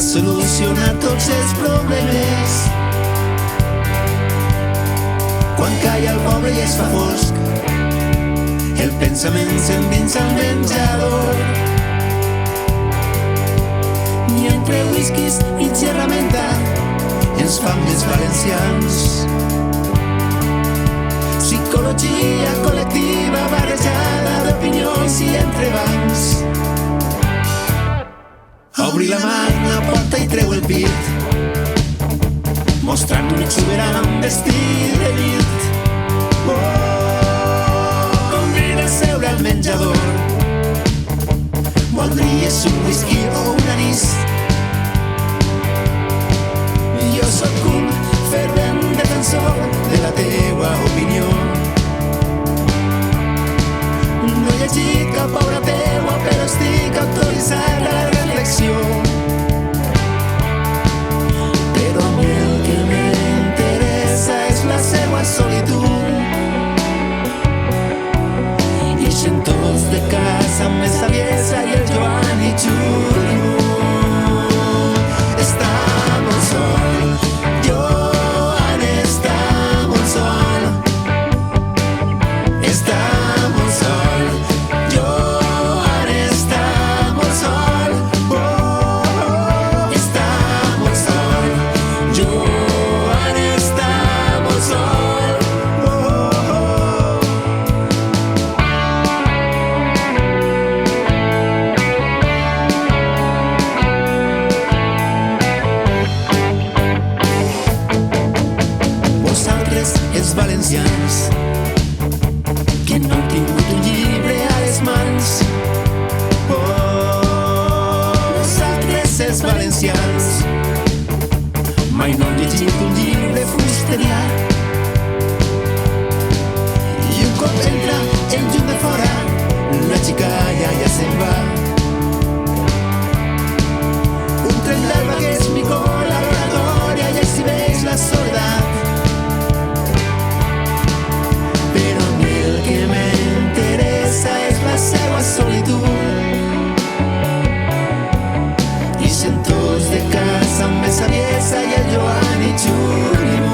solucionar tots els problemes. Quan calla el poble i es fa fosc, el pensament s'endinsa al menjador. I entre whiskies i xerramenta ens fan més valencians. Psicologia col·lectiva barrejada d'opinions i entrebancs. Obri la magna porta i treu el pit, mostrant un exuberant vestit de llit. Convida a seure al menjador, voldries un whisky o un anís. Jo sóc un fervent defensor de la teua opinió. No he llegit cap obra teua, però estic autoritzat a la reflexió. Però a mi el que m'interessa és la seua solitud. Ixen tots de casa amb més saviesa i el Joan i Julio. Estamos sol, Joan, estamos sol. Estamos sol, Joan, estamos sol. Estamos sol, Joan, estamos sol. Vosaltres, els valencians, que no heu tingut un llibre a les mans. Vosaltres, els valencians, mai no heu llegit un llibre fusterià. I un cop entra el llum de fora, la xica ja se'n va. Un tren d'alba que és micola l'oratòria i exhibeix la soledat. Però a mi el que m'interessa és la seua solitud. Ixen tots de casa amb més saviesa i el Joan i Julio.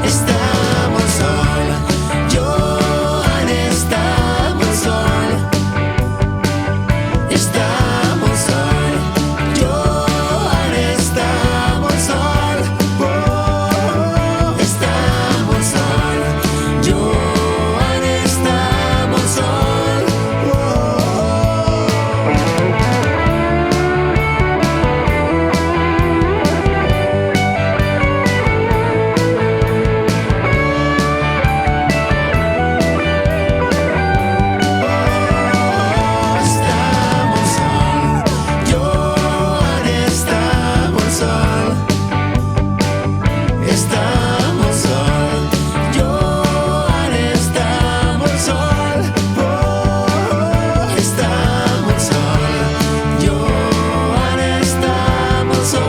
Estamos sol, Joan, estamos sol. Estamos sol, Joan, estamos sol. Estamos sol, Joan, estamos sol. Estamos sol, Joan, estamos sol. Estamos sol, Joan, estamos sol. Estamos sol, Joan, estamos sol.